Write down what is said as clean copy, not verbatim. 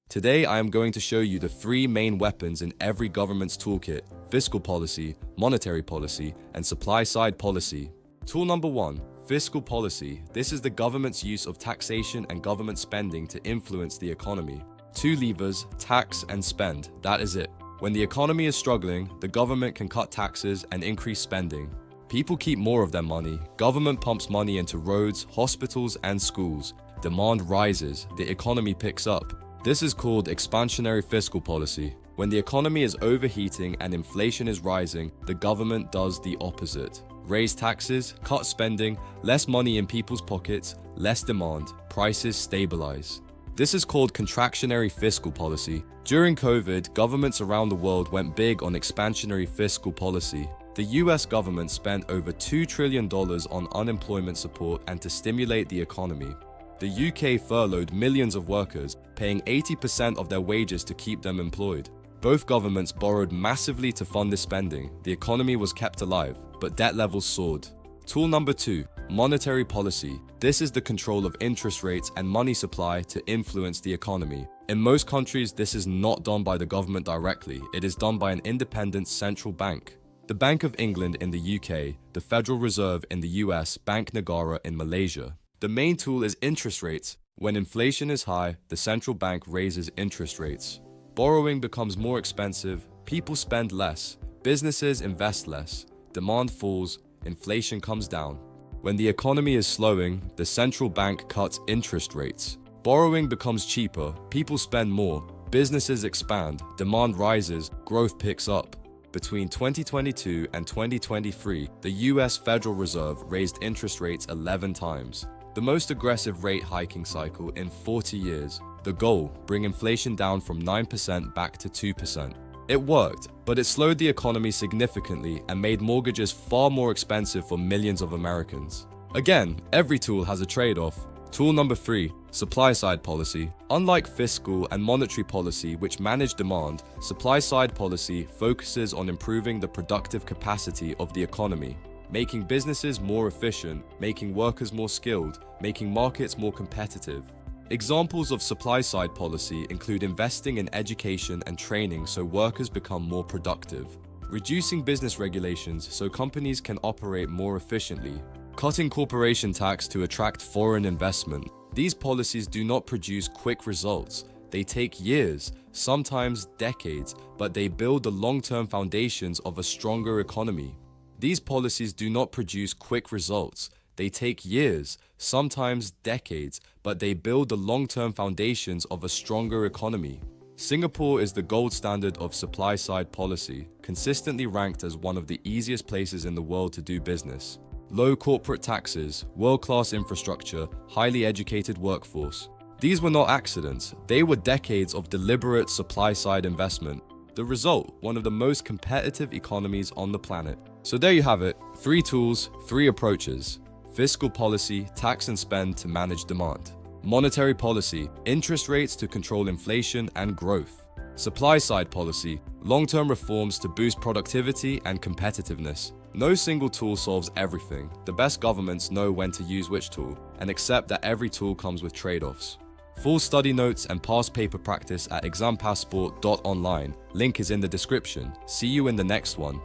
Today I am going to show you the three main weapons in every government's toolkit: fiscal policy, monetary policy, and supply-side policy. Tool number 1, fiscal policy. This is the government's use of taxation and government spending to influence the economy. Two levers: tax and spend. That is it. When the economy is struggling, the government can cut taxes and increase spending. People keep more of their money. Government pumps money into roads, hospitals, and schools. Demand rises. The economy picks up. This is called expansionary fiscal policy. When the economy is overheating and inflation is rising, the government does the opposite. Raise taxes, cut spending, less money in people's pockets, less demand, prices stabilize. This is called contractionary fiscal policy. During COVID, governments around the world went big on expansionary fiscal policy. The US government spent over $2 trillion on unemployment support and to stimulate the economy. The UK furloughed millions of workers, paying 80% of their wages to keep them employed. Both governments borrowed massively to fund this spending. The economy was kept alive, but debt levels soared. Tool number 2, monetary policy. This is the control of interest rates and money supply to influence the economy. In most countries, this is not done by the government directly. It is done by an independent central bank. The Bank of England in the UK, the Federal Reserve in the US, Bank Negara in Malaysia. The main tool is interest rates. When inflation is high, the central bank raises interest rates. Borrowing becomes more expensive, people spend less, businesses invest less, demand falls, inflation comes down. When the economy is slowing, the central bank cuts interest rates. Borrowing becomes cheaper, people spend more, businesses expand, demand rises, growth picks up. Between 2022 and 2023, the US Federal Reserve raised interest rates 11 times. The most aggressive rate hiking cycle in 40 years. The goal: bring inflation down from 9% back to 2%. It worked, but it slowed the economy significantly and made mortgages far more expensive for millions of Americans. Again, every tool has a trade-off. Tool number 3, supply-side policy. Unlike fiscal and monetary policy, which manage demand, supply-side policy focuses on improving the productive capacity of the economy, making businesses more efficient, making workers more skilled, making markets more competitive. Examples of supply-side policy include investing in education and training so workers become more productive, reducing business regulations so companies can operate more efficiently, cutting corporation tax to attract foreign investment. These policies do not produce quick results. They take years, sometimes decades, but they build the long-term foundations of a stronger economy. These policies do not produce quick results. They take years, sometimes decades, but they build the long-term foundations of a stronger economy. Singapore is the gold standard of supply-side policy, consistently ranked as one of the easiest places in the world to do business. Low corporate taxes, world-class infrastructure, highly educated workforce. These were not accidents. They were decades of deliberate supply-side investment. The result, one of the most competitive economies on the planet. So there you have it, 3 tools, 3 approaches. Fiscal policy, tax and spend to manage demand. Monetary policy, interest rates to control inflation and growth. Supply-side policy, long-term reforms to boost productivity and competitiveness. No single tool solves everything. The best governments know when to use which tool and accept that every tool comes with trade-offs. Full study notes and past paper practice at exampassport.online. Link is in the description. See you in the next one.